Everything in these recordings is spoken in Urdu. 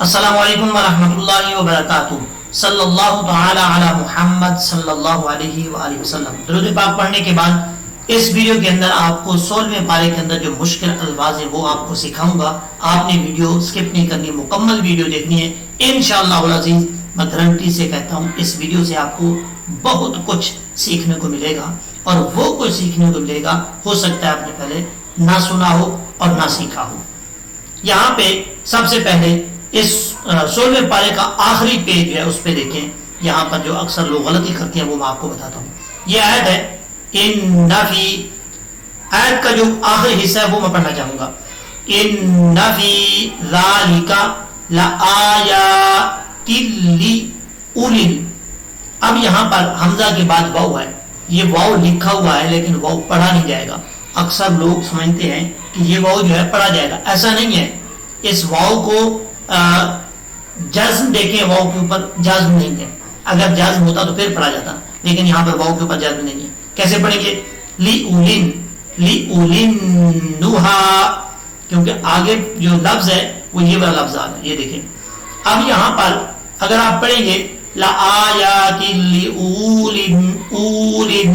السلام علیکم ورحمۃ اللہ وبرکاتہ۔ صلی اللہ تعالی علی محمد صلی اللہ علیہ وآلہ وسلم۔ درود پاک پڑھنے کے بعد اس ویڈیو کے اندر آپ کو 16ویں پارے کے اندر جو مشکل الفاظ ہیں وہ آپ کو سکھاؤں گا۔ آپ نے ویڈیو سکپ نہیں کرنی، مکمل ویڈیو دیکھنی ہے انشاءاللہ العزیز۔ میں گارنٹی سے کہتا ہوں اس ویڈیو سے آپ کو بہت کچھ سیکھنے کو ملے گا، اور وہ کچھ سیکھنے کو ملے گا ہو سکتا ہے آپ نے پہلے نہ سنا ہو اور نہ سیکھا ہو۔ یہاں پہ سب سے پہلے اس 16ویں پارے کا آخری پیج ہے، اس پہ دیکھیں۔ یہاں پر جو اکثر لوگ غلطی کرتے ہیں وہ میں آپ کو بتاتا ہوں۔ یہ آیت ہے ان فی، آیت کا جو آخری حصہ ہے وہ میں پڑھنا چاہوں گا۔ ان فی ذالک لآیات لأولی۔ اب یہاں پر حمزہ کے بعد واو ہے، یہ واو لکھا ہوا ہے لیکن واو پڑھا نہیں جائے گا۔ اکثر لوگ سمجھتے ہیں کہ یہ واو جو ہے پڑھا جائے گا، ایسا نہیں ہے۔ اس واو کو جزم دیکھیں، واو کے اوپر جزم نہیں ہے، اگر جزم ہوتا تو پھر پڑھا جاتا، لیکن یہاں پر واو کے اوپر جزم نہیں ہے۔ کیسے پڑھیں گے؟ لِأُولِن، لِأُولِن نُہَا، کیونکہ آگے جو لفظ ہے وہ یہ والا لفظ آ رہا ہے، یہ دیکھیں۔ اب یہاں پر اگر آپ پڑھیں گے لَآيَاتٍ لِأُولِن، اولن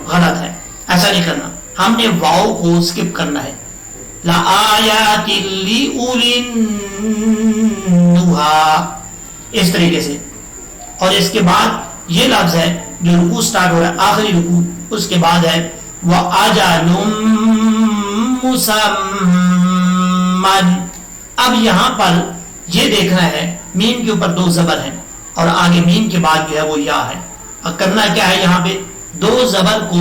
غلط ہے، ایسا نہیں کرنا، ہم نے واو کو سکپ کرنا ہے۔ لآیات لأولی النہی، اس طریقے سے۔ اور اس کے بعد یہ لفظ ہے جو رکوع سٹارٹ ہو رہا ہے، آخری رکوع، اس کے بعد ہے وَأَجَلٌ مُّسَمًّى۔ اب یہاں پر یہ دیکھنا ہے میم کے اوپر 2 زبر ہیں اور آگے میم کے بعد جو ہے وہ یا ہے۔ اب کرنا کیا ہے، یہاں پہ 2 زبر کو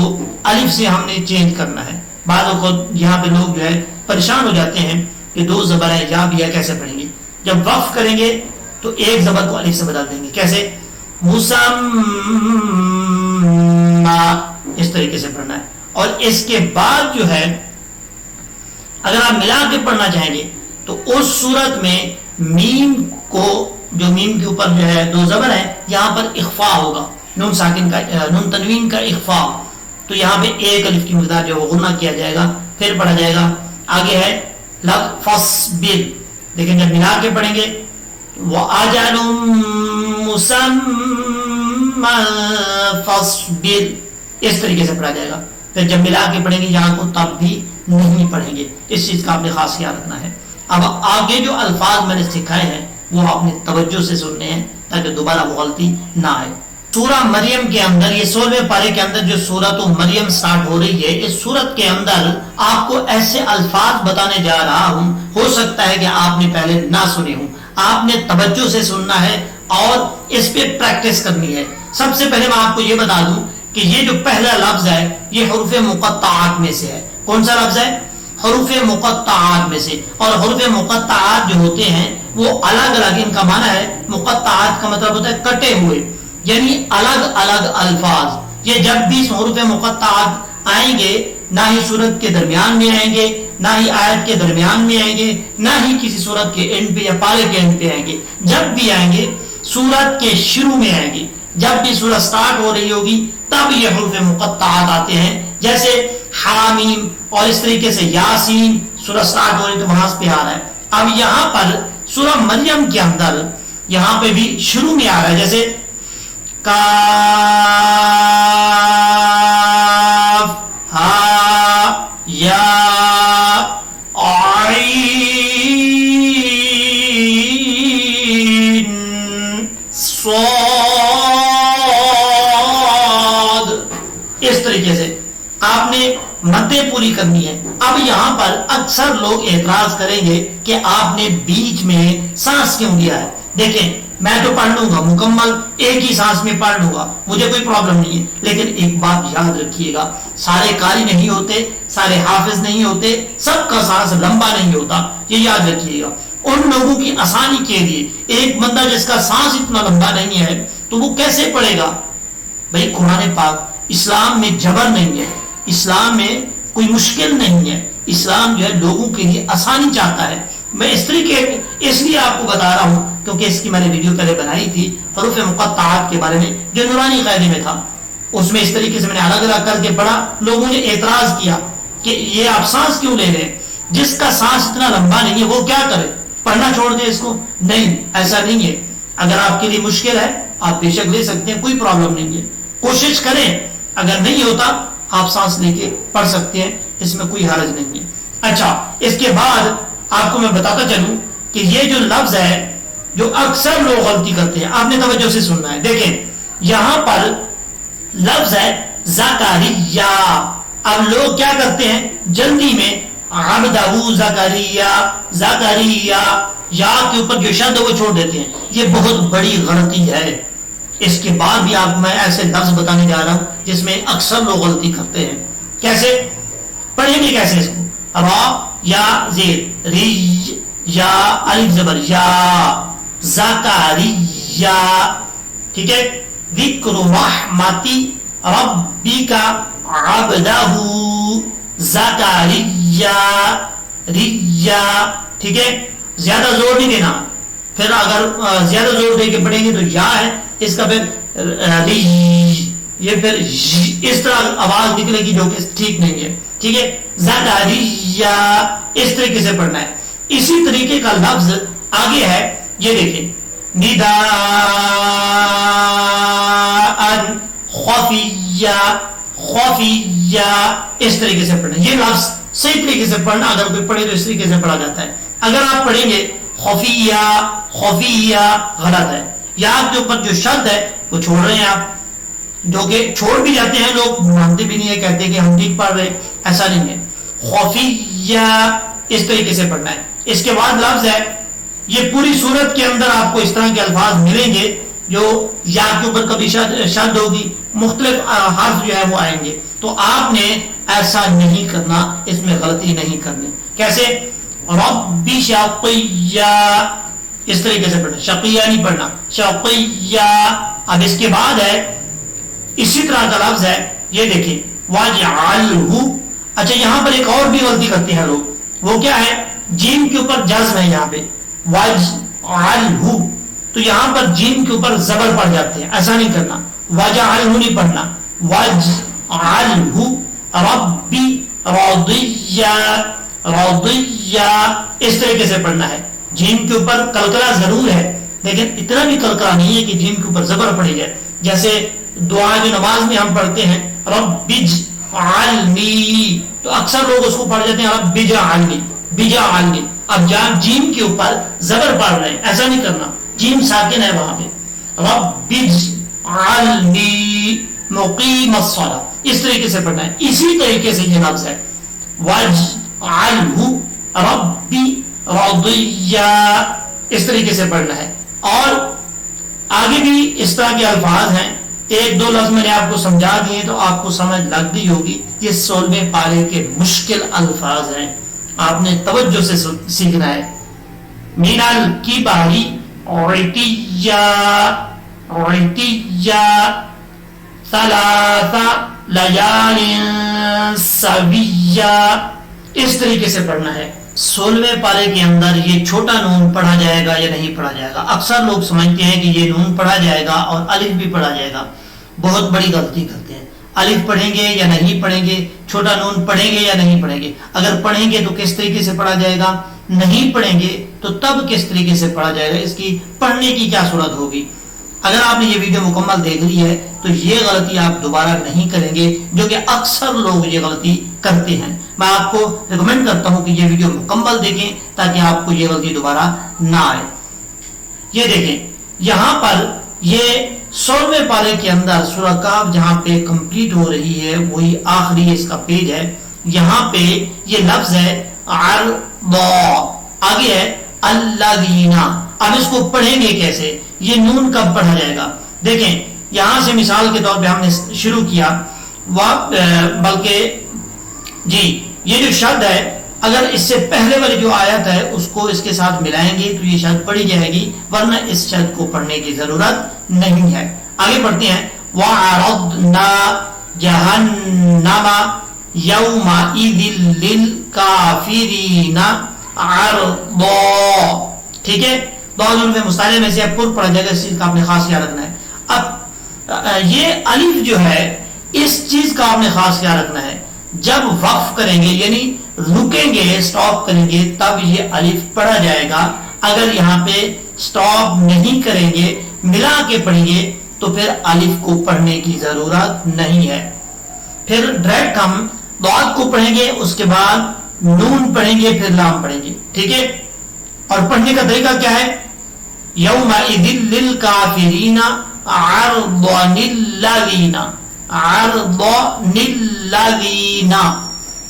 الف سے ہم نے چینج کرنا ہے۔ بعض اوقات یہاں پہ لوگ جو ہے پریشان ہو جاتے ہیں کہ 2 زبر ہے، یا بھی ہے، کیسے پڑھیں گے؟ جب وقف کریں گے تو 1 زبر کو الف سے بدل دیں گے، کیسے؟ مسمى، اس طریقے سے پڑھنا ہے۔ اور اس کے بعد جو ہے اگر آپ ملا کے پڑھنا چاہیں گے تو اس صورت میں میم کو، جو میم کے اوپر جو ہے 2 زبر ہے، یہاں پر اخفاء ہوگا، نون ساکن کا، نون تنوین کا اخفاء، تو یہاں پہ 1 الف کی مقدار جو غنہ کیا جائے گا، پھر پڑھا جائے گا۔ آگے ہے لفظ فصبر، لیکن جب ملا کے پڑھیں گے وَأَجَلٌ مُّسَمًّى فَاصْبِرْ، اس طریقے سے پڑھا جائے گا۔ پھر جب ملا کے پڑھیں گے یہاں کو تب بھی نہیں پڑھیں گے، اس چیز کا آپ نے خاص خیال رکھنا ہے۔ اب آگے جو الفاظ میں نے سکھائے ہیں وہ آپ نے توجہ سے سننے ہیں تاکہ دوبارہ وہ غلطی نہ آئے۔ سورہ مریم کے اندر، یہ 16ویں پارے کے اندر جو سورۃ مریم سٹارٹ ہو رہی ہے، اس سورت کے اندر آپ کو ایسے الفاظ بتانے جا رہا ہوں، ہو سکتا ہے کہ آپ نے پہلے نہ سنے ہوں، آپ نے توجہ سے سننا ہے اور اس پہ پریکٹس کرنی ہے۔ سب سے پہلے میں آپ کو یہ بتا دوں کہ یہ جو پہلا لفظ ہے یہ حروف مقطعات میں سے ہے۔ کون سا لفظ ہے؟ حروف مقطعات میں سے۔ اور حروف مقطعات جو ہوتے ہیں وہ الگ الگ، ان کا معنی ہے، مقطعات کا مطلب ہوتا ہے کٹے ہوئے، یعنی الگ الگ الفاظ۔ یہ جب بھی حروف مقطعات آئیں گے نہ ہی سورت کے درمیان میں آئیں گے، نہ ہی آیت کے درمیان میں آئیں گے، نہ ہی کسی سورت کے اینڈ پہ یا پارے کے اینڈ پہ آئیں گے۔ جب بھی آئیں گے سورت کے شروع میں آئیں گے، جب بھی سورت سٹارٹ ہو رہی ہوگی تب یہ حروف مقطعات آتے ہیں، جیسے حامیم، اور اس طریقے سے یاسین، سورت سٹارٹ ہو رہی تو وہاں پہ آ رہا ہے۔ اب یہاں پر سورہ مریم کے اندر یہاں پہ بھی شروع میں آ رہا ہے، جیسے کاف ہا یا عین صاد، اس طریقے سے آپ نے مدیں پوری کرنی ہے۔ اب یہاں پر اکثر لوگ اعتراض کریں گے کہ آپ نے بیچ میں سانس کیوں لیا ہے۔ دیکھیں میں تو پڑھ لوں گا مکمل، ایک ہی سانس میں پڑھ لوں گا، مجھے کوئی پرابلم نہیں ہے، لیکن ایک بات یاد رکھیے گا، سارے قاری نہیں ہوتے، سارے حافظ نہیں ہوتے، سب کا سانس لمبا نہیں ہوتا، یہ یاد رکھیے گا۔ ان لوگوں کی آسانی کے لیے ایک بندہ جس کا سانس اتنا لمبا نہیں ہے تو وہ کیسے پڑھے گا؟ بھائی قرآن پاک، اسلام میں جبر نہیں ہے، اسلام میں کوئی مشکل نہیں ہے، اسلام جو ہے لوگوں کے لیے آسانی چاہتا ہے۔ میں اس طریقے اس لیے آپ کو بتا رہا ہوں کیونکہ اس کی میں نے ویڈیو پہلے بنائی تھی حروف مقطعات کے بارے میں جو نورانی قاعدے میں تھا، اس میں اس طریقے سے میں نے الگ الگ کر کے پڑھا۔ لوگوں نے اعتراض کیا کہ یہ آپ سانس کیوں لے رہے ہیں؟ جس کا سانس اتنا لمبا نہیں ہے وہ کیا کرے؟ پڑھنا چھوڑ دیں اس کو؟ نہیں، ایسا نہیں ہے. اگر آپ کے لیے مشکل ہے آپ بے شک لے سکتے ہیں، کوئی پرابلم نہیں ہے. کوشش کریں، اگر نہیں ہوتا آپ سانس لے کے پڑھ سکتے ہیں، اس میں کوئی حرج نہیں ہے. اچھا، اس کے بعد آپ کو میں بتاتا چلوں کہ یہ جو لفظ ہے جو اکثر لوگ غلطی کرتے ہیں، آپ نے توجہ سے سننا ہے. دیکھیں یہاں پر لفظ ہے زکریا. اب لوگ کیا کرتے ہیں جلدی میں عبدہ زکریا، زکریا یا کے اوپر جو شد ہے وہ چھوڑ دیتے ہیں. یہ بہت بڑی غلطی ہے. اس کے بعد بھی آپ میں ایسے لفظ بتانے جا رہا ہوں جس میں اکثر لوگ غلطی کرتے ہیں. کیسے پڑھیں گے؟ کیسے اس کو؟ را یا زیر، ری یا الف زبر یا، زکریا. ٹھیک ہے. ذکر رحمتی ربک عبدہ زکریا، ریا. ٹھیک ہے. زیادہ زور نہیں دینا، پھر اگر زیادہ زور دے کے پڑھیں گے تو یا ہے، اس کا پھر ری، یہ پھر اس طرح آواز نکلے گی جو کہ ٹھیک نہیں ہے. ٹھیک ہے. زکریا اس طریقے سے پڑھنا ہے. اسی طریقے کا لفظ آگے ہے، یہ دیکھیں نداء خفیہ، خفیہ اس طریقے سے پڑھنا. یہ لفظ صحیح طریقے سے پڑھنا، اگر کوئی پڑھے تو اس طریقے سے پڑھا جاتا ہے. اگر آپ پڑھیں گے خفیہ، خفیہ غلط ہے. یا آپ کے اوپر جو شد ہے وہ چھوڑ رہے ہیں آپ، جو کہ چھوڑ بھی جاتے ہیں لوگ، مانتے بھی نہیں ہے، کہتے ہیں کہ ہم ٹھیک پڑھ رہے. ایسا نہیں ہے. خفیہ اس طریقے سے پڑھنا ہے. اس کے بعد لفظ ہے، یہ پوری صورت کے اندر آپ کو اس طرح کے الفاظ ملیں گے جو یا کے اوپر کبھی شد ہوگی، مختلف حرف جو ہے وہ آئیں گے. تو آپ نے ایسا نہیں کرنا، اس میں غلطی نہیں کرنی. کیسے؟ رب شقیہ اس طریقے سے پڑھنا، شقیہ نہیں پڑھنا، شقیہ. اب اس کے بعد ہے اسی طرح کا لفظ ہے، یہ دیکھیں واجعلہ. اچھا یہاں پر ایک اور بھی غلطی کرتے ہیں لوگ، وہ کیا ہے؟ جیم کے اوپر جزم ہے یہاں پہ واجعلہ، تو یہاں پر جیم کے اوپر زبر پڑ جاتے ہیں. ایسا نہیں کرنا، واجعلہ نہیں پڑھنا، واجعلہ. ربی رضیہ، رضیہ اس طریقے سے پڑھنا ہے. جیم کے اوپر کلکلا ضرور ہے لیکن اتنا بھی کلکلا نہیں ہے کہ جیم کے اوپر زبر پڑی جائے. جیسے دعا جو نماز میں ہم پڑھتے ہیں رب اجعلنی، تو اکثر لوگ اس کو پڑھ جاتے ہیں رب اجعلنی، بجعلنی. اب جہاں جیم کے اوپر زبر پڑھ رہے ہیں ایسا نہیں کرنا، جیم ساکن ہے وہاں پہ. رب اجعلنی مقیم الصلاۃ اس طریقے سے پڑھنا ہے. اسی طریقے سے یہ لفظ ہے واجعلہ ربی رضیہ اس طریقے سے پڑھنا ہے. اور آگے بھی اس طرح کے الفاظ ہیں. ایک دو لفظ میں نے آپ کو سمجھا دیے تو آپ کو سمجھ لگ گئی ہوگی. یہ 16ویں پارے کے مشکل الفاظ ہیں، آپ نے توجہ سے سیکھنا ہے. من الکباری عتیہ، عتیہ ثلاث لیال سویہ اس طریقے سے پڑھنا ہے. 16ویں پارے کے اندر یہ چھوٹا نون پڑھا جائے گا یا نہیں پڑھا جائے گا؟ اکثر لوگ سمجھتے ہیں کہ یہ نون پڑھا جائے گا اور الف بھی پڑھا جائے گا. بہت بڑی غلطی کرتے ہیں. الف پڑھیں گے یا نہیں پڑھیں گے، چھوٹا نون پڑھیں گے یا نہیں پڑھیں گے. اگر پڑھیں گے تو کس طریقے سے پڑھا جائے گا، نہیں پڑھیں گے تو تب کس طریقے سے پڑھا جائے گا، اس کی پڑھنے کی کیا صورت ہوگی. اگر آپ نے یہ ویڈیو مکمل دیکھ لی ہے تو یہ غلطی آپ دوبارہ نہیں کریں گے، جو کہ اکثر لوگ یہ غلطی کرتے ہیں. میں آپ کو ریکمینڈ کرتا ہوں کہ یہ ویڈیو مکمل دیکھیں تاکہ آپ کو یہ غلطی دوبارہ نہ آئے. یہ دیکھیں یہاں پر یہ 16ویں پارے کے اندر سورہ کاف جہاں پہ کمپلیٹ ہو رہی ہے وہی آخری اس کا پیج ہے. یہاں پہ یہ لفظ ہے عرض، آگے ہے الذین. اب اس کو پڑھیں گے کیسے؟ یہ نون کب پڑھا جائے گا؟ دیکھیں یہاں سے مثال کے طور پہ ہم نے شروع کیا، بلکہ جی یہ جو شد ہے اگر اس سے پہلے والی جو آیت ہے اس کو اس کے ساتھ ملائیں گے تو یہ شد پڑھی جائے گی، ورنہ اس شد کو پڑھنے کی ضرورت نہیں ہے. آگے پڑھتے ہیں وَعَرَضْنَا جَهَنَّمَ يَوْمَئِذٍ لِلْكَافِرِينَ عَرْضًا. ٹھیک ہے، دو میں مستعلے میں سے پر پڑھا جائے گا، اس چیز کا آپ نے خاص خیال رکھنا ہے. اب یہ الف جو ہے اس چیز کا آپ نے خاص خیال رکھنا ہے، جب وقف کریں گے یعنی رکیں گے، سٹاپ کریں گے، تب یہ الف پڑھا جائے گا. اگر یہاں پہ سٹاپ نہیں کریں گے، ملا کے پڑھیں گے تو پھر الف کو پڑھنے کی ضرورت نہیں ہے. پھر ڈائریکٹ ہم ضاد کو پڑھیں گے، اس کے بعد نون پڑھیں گے، پھر لام پڑھیں گے. ٹھیک ہے، اور پڑھنے کا طریقہ کیا ہے؟ یومئذ للکافرین عرض الذین، عرض الذین،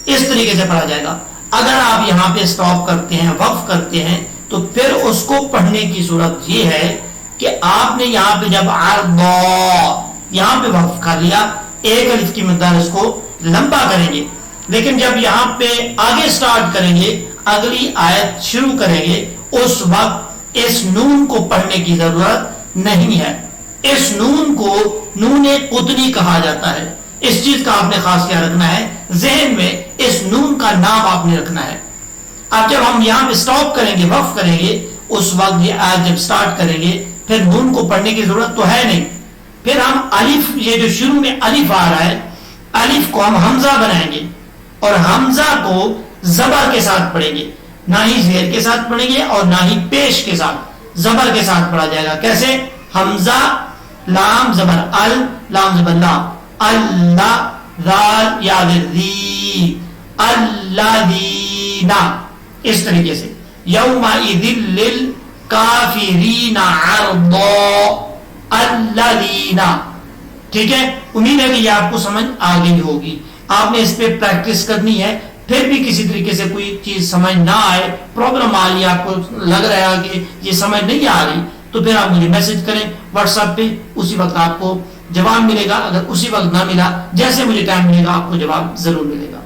اس طریقے سے پڑھا جائے گا. اگر آپ یہاں پہ سٹاپ کرتے ہیں، وقف کرتے ہیں، تو پھر اس کو پڑھنے کی صورت یہ ہے کہ آپ نے یہاں پہ جب عرض یہاں پہ وقف کر لیا، ایک الف کی مقدار اس کو لمبا کریں گے، لیکن جب یہاں پہ آگے سٹارٹ کریں گے، اگلی آیت شروع کریں گے، اس وقت اس نون کو پڑھنے کی ضرورت نہیں ہے. اس نون کو نون قطنی کہا جاتا ہے. اس چیز کا آپ نے خاص خیال رکھنا ہے، ذہن میں اس نون کا نام آپ نے رکھنا ہے. اب جب ہم یہاں پہ سٹاپ کریں گے، وقف کریں گے، اس وقت یہ آیت جب سٹارٹ کریں گے، پھر نون کو پڑھنے کی ضرورت تو ہے نہیں. پھر ہم الف، یہ جو شروع میں الف آ رہا ہے، الف کو ہم حمزہ بنائیں گے اور حمزہ کو زبر کے ساتھ پڑھیں گے. نہ ہی زیر کے ساتھ پڑھیں گے اور نہ ہی پیش کے ساتھ، زبر کے ساتھ پڑھا جائے گا. کیسے؟ حمزہ لام زبر ال، لام زبر لا، اللہ ذال یا ذی، الذین، اس طریقے سے. یومئذ للکافرین عرض الذین. ٹھیک ہے، امید ہے کہ یہ آپ کو سمجھ آ گئی ہوگی. آپ نے اس پہ پریکٹس کرنی ہے. پھر بھی کسی طریقے سے کوئی چیز سمجھ نہ آئے، پرابلم آ رہی ہے، آپ کو لگ رہا ہے کہ یہ سمجھ نہیں آ رہی، تو پھر آپ مجھے میسج کریں واٹس ایپ پہ، اسی وقت آپ کو جواب ملے گا. اگر اسی وقت نہ ملا، جیسے مجھے ٹائم ملے گا آپ کو جواب ضرور ملے گا.